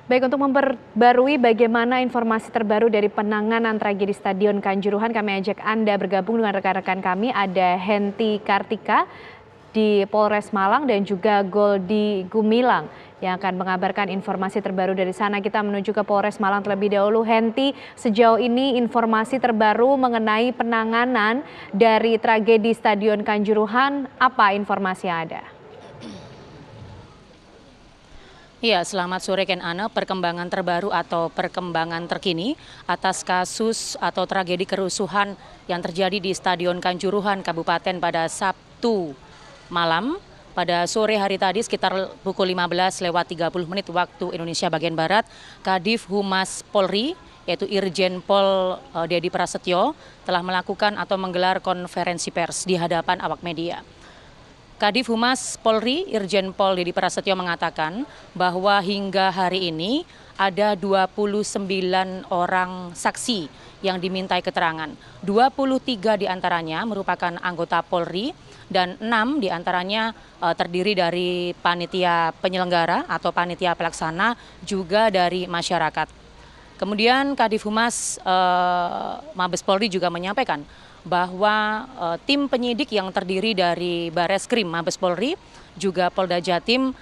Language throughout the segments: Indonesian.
Baik, untuk memperbarui bagaimana informasi terbaru dari penanganan tragedi Stadion Kanjuruhan, kami ajak Anda bergabung dengan rekan-rekan kami. Ada Henti Kartika di Polres Malang dan juga Goldi Gumilang yang akan mengabarkan informasi terbaru dari sana. Kita menuju ke Polres Malang terlebih dahulu. Henti, sejauh ini informasi terbaru mengenai penanganan dari tragedi Stadion Kanjuruhan, apa informasi yang ada? Iya, selamat sore Ken Ana. Perkembangan terbaru atau perkembangan terkini atas kasus atau tragedi kerusuhan yang terjadi di Stadion Kanjuruhan, Kabupaten pada Sabtu malam. Pada sore hari tadi sekitar pukul 15:30 waktu Indonesia bagian Barat, Kadif Humas Polri yaitu Irjen Pol Dedi Prasetyo telah melakukan atau menggelar konferensi pers di hadapan awak media. Kadif Humas Polri Irjen Pol Dedi Prasetyo mengatakan bahwa hingga hari ini ada 29 orang saksi yang dimintai keterangan. 23 diantaranya merupakan anggota Polri dan 6 diantaranya terdiri dari panitia penyelenggara atau panitia pelaksana juga dari masyarakat. Kemudian Kadif Humas Mabes Polri juga menyampaikan bahwa tim penyidik yang terdiri dari Bareskrim Mabes Polri juga Polda Jatim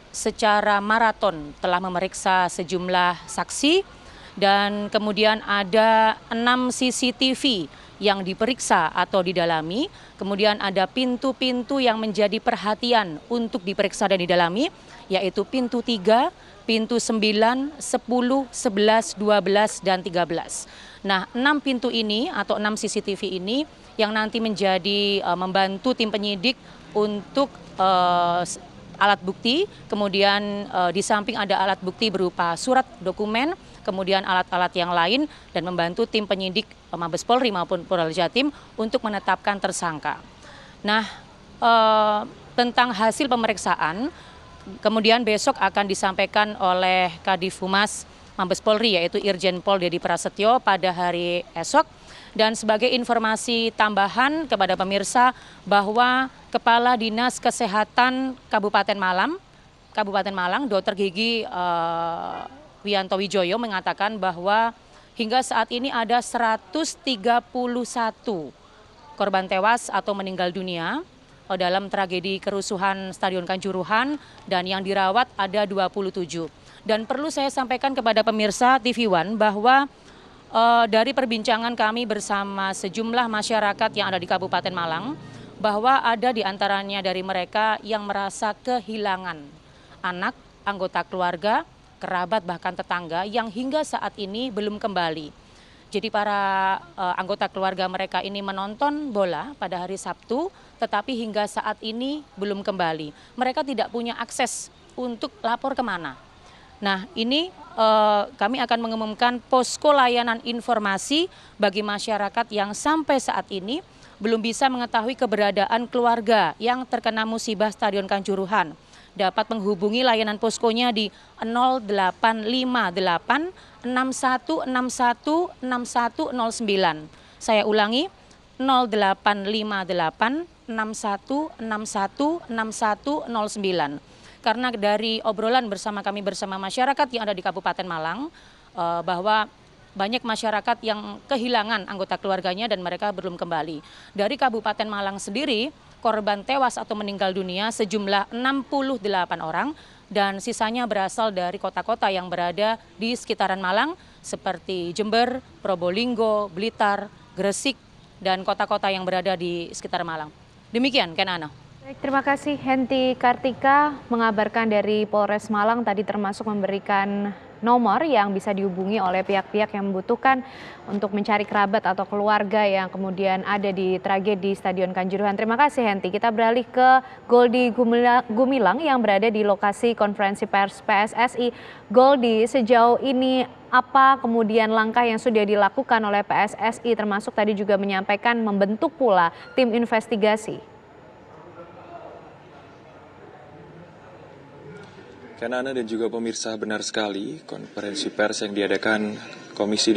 secara maraton telah memeriksa sejumlah saksi dan kemudian ada 6 CCTV yang diperiksa atau didalami, kemudian ada pintu-pintu yang menjadi perhatian untuk diperiksa dan didalami, yaitu pintu 3, pintu 9, 10, 11, 12, dan 13. Nah, 6 pintu ini atau 6 CCTV ini yang nanti menjadi membantu tim penyidik untuk alat bukti, kemudian di samping ada alat bukti berupa surat dokumen, kemudian alat-alat yang lain dan membantu tim penyidik Mabes Polri maupun Polda Jatim untuk menetapkan tersangka. Nah, tentang hasil pemeriksaan, kemudian besok akan disampaikan oleh Kadif Humas Mabes Polri yaitu Irjen Pol Dedi Prasetyo pada hari esok. Dan sebagai informasi tambahan kepada pemirsa bahwa Kepala Dinas Kesehatan Kabupaten Malang, Dr. Gigi Wianto Wijoyo mengatakan bahwa hingga saat ini ada 131 korban tewas atau meninggal dunia dalam tragedi kerusuhan Stadion Kanjuruhan dan yang dirawat ada 27. Dan perlu saya sampaikan kepada pemirsa TV One bahwa dari perbincangan kami bersama sejumlah masyarakat yang ada di Kabupaten Malang, bahwa ada di antaranya dari mereka yang merasa kehilangan anak, anggota keluarga, kerabat bahkan tetangga yang hingga saat ini belum kembali. Jadi para anggota keluarga mereka ini menonton bola pada hari Sabtu, tetapi hingga saat ini belum kembali. Mereka tidak punya akses untuk lapor kemana. Nah, ini kami akan mengumumkan posko layanan informasi bagi masyarakat yang sampai saat ini belum bisa mengetahui keberadaan keluarga yang terkena musibah Stadion Kanjuruhan. Dapat menghubungi layanan poskonya di 0858 6161 6109. Saya ulangi, 0858 6161 6109. Karena dari obrolan bersama kami bersama masyarakat yang ada di Kabupaten Malang, bahwa banyak masyarakat yang kehilangan anggota keluarganya dan mereka belum kembali. Dari Kabupaten Malang sendiri, korban tewas atau meninggal dunia sejumlah 68 orang dan sisanya berasal dari kota-kota yang berada di sekitaran Malang seperti Jember, Probolinggo, Blitar, Gresik, dan kota-kota yang berada di sekitar Malang. Demikian, Ken Ana. Baik, terima kasih Henti Kartika mengabarkan dari Polres Malang tadi termasuk memberikan nomor yang bisa dihubungi oleh pihak-pihak yang membutuhkan untuk mencari kerabat atau keluarga yang kemudian ada di tragedi Stadion Kanjuruhan. Terima kasih Henti. Kita beralih ke Goldi Gumilang yang berada di lokasi konferensi pers PSSI. Goldi, sejauh ini apa kemudian langkah yang sudah dilakukan oleh PSSI termasuk tadi juga menyampaikan membentuk pula tim investigasi? Kanana dan juga pemirsa, benar sekali konferensi pers yang diadakan Komisi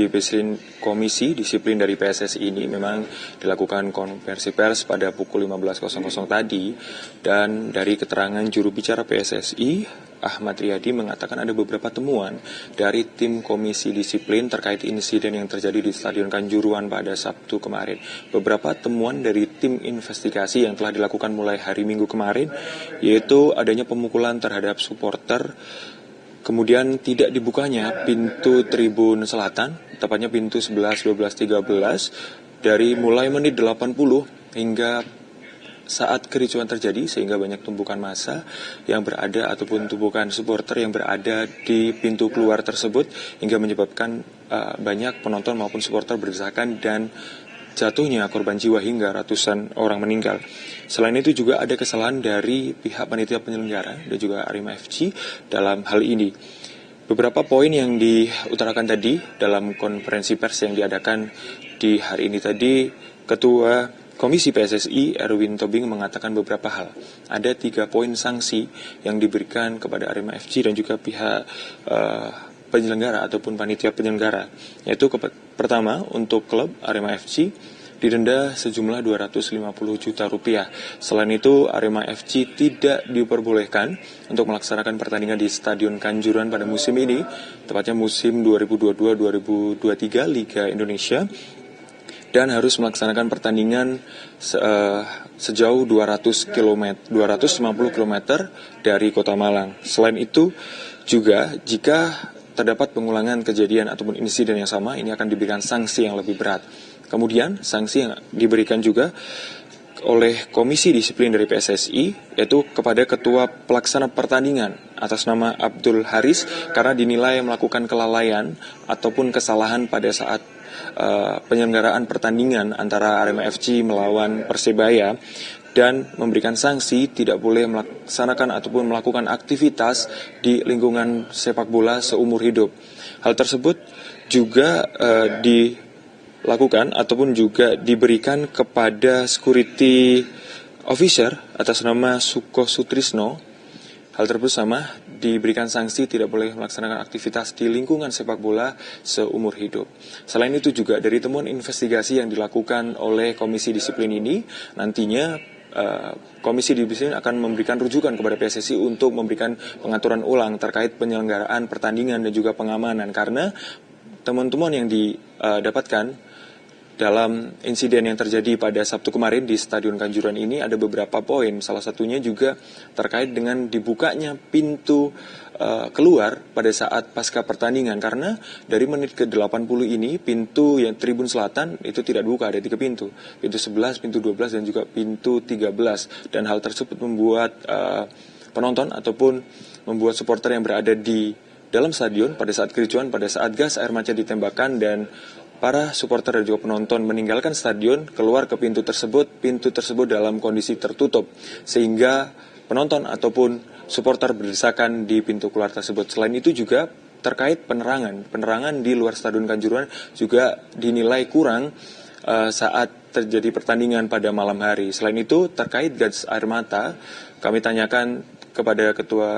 Disiplin dari PSSI ini memang dilakukan konversi pers pada pukul 15.00 tadi, dan dari keterangan juru bicara PSSI, Ahmad Riyadi, mengatakan ada beberapa temuan dari tim Komisi Disiplin terkait insiden yang terjadi di Stadion Kanjuruhan pada Sabtu kemarin. Beberapa temuan dari tim investigasi yang telah dilakukan mulai hari Minggu kemarin, yaitu adanya pemukulan terhadap supporter, kemudian tidak dibukanya pintu tribun selatan, tepatnya pintu 11, 12, 13, dari mulai menit 80 hingga saat kericuan terjadi, sehingga banyak tumpukan massa yang berada ataupun tumpukan supporter yang berada di pintu keluar tersebut, hingga menyebabkan banyak penonton maupun supporter berdesakan dan jatuhnya korban jiwa hingga ratusan orang meninggal. Selain itu juga ada kesalahan dari pihak panitia penyelenggara dan juga Arema FC dalam hal ini. Beberapa poin yang diutarakan tadi dalam konferensi pers yang diadakan di hari ini tadi, Ketua Komisi PSSI Erwin Tobing mengatakan beberapa hal. Ada 3 poin sanksi yang diberikan kepada Arema FC dan juga pihak penyelenggara ataupun panitia penyelenggara, yaitu pertama, untuk klub Arema FC didenda sejumlah 250 juta rupiah. Selain itu, Arema FC tidak diperbolehkan untuk melaksanakan pertandingan di Stadion Kanjuruhan pada musim ini, tepatnya musim 2022-2023 Liga Indonesia, dan harus melaksanakan pertandingan sejauh 250 km dari Kota Malang. Selain itu juga, jika terdapat pengulangan kejadian ataupun insiden yang sama, ini akan diberikan sanksi yang lebih berat. Kemudian sanksi yang diberikan juga oleh Komisi Disiplin dari PSSI, yaitu kepada Ketua Pelaksana Pertandingan atas nama Abdul Haris, karena dinilai melakukan kelalaian ataupun kesalahan pada saat penyelenggaraan pertandingan antara Arema FC melawan Persebaya, dan memberikan sanksi tidak boleh melaksanakan ataupun melakukan aktivitas di lingkungan sepak bola seumur hidup. Hal tersebut juga dilakukan ataupun juga diberikan kepada security officer atas nama Suko Sutrisno. Hal tersebut sama, diberikan sanksi tidak boleh melaksanakan aktivitas di lingkungan sepak bola seumur hidup. Selain itu juga dari temuan investigasi yang dilakukan oleh Komisi Disiplin ini, nantinya Komisi Disiplin akan memberikan rujukan kepada PSSI untuk memberikan pengaturan ulang terkait penyelenggaraan pertandingan dan juga pengamanan, karena temuan-temuan yang didapatkan dalam insiden yang terjadi pada Sabtu kemarin di Stadion Kanjuruhan ini ada beberapa poin. Salah satunya juga terkait dengan dibukanya pintu keluar pada saat pasca pertandingan, karena dari menit ke-80 ini pintu yang tribun selatan itu tidak dibuka, ada 3 pintu. Pintu 11, pintu 12 dan juga pintu 13. Dan hal tersebut membuat penonton ataupun membuat supporter yang berada di dalam stadion pada saat kericuan, pada saat gas air mata ditembakkan dan para supporter dan juga penonton meninggalkan stadion, keluar ke pintu tersebut dalam kondisi tertutup, sehingga penonton ataupun supporter berdesakan di pintu keluar tersebut. Selain itu juga terkait penerangan di luar Stadion Kanjuruhan juga dinilai kurang saat terjadi pertandingan pada malam hari. Selain itu terkait gas air mata, kami tanyakan kepada Ketua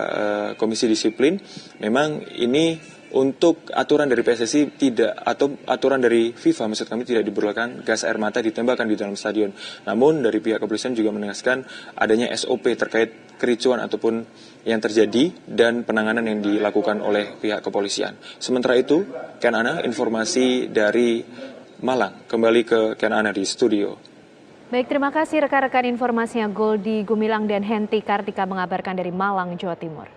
Komisi Disiplin, memang ini untuk aturan dari PSSI tidak, atau aturan dari FIFA maksud kami, tidak diperbolehkan gas air mata ditembakkan di dalam stadion. Namun dari pihak kepolisian juga menegaskan adanya SOP terkait kericuan ataupun yang terjadi dan penanganan yang dilakukan oleh pihak kepolisian. Sementara itu, Ken Ana, informasi dari Malang, kembali ke Ken Ana di studio. Baik, terima kasih rekan-rekan informasinya Goldi Gumilang dan Henti Kartika mengabarkan dari Malang, Jawa Timur.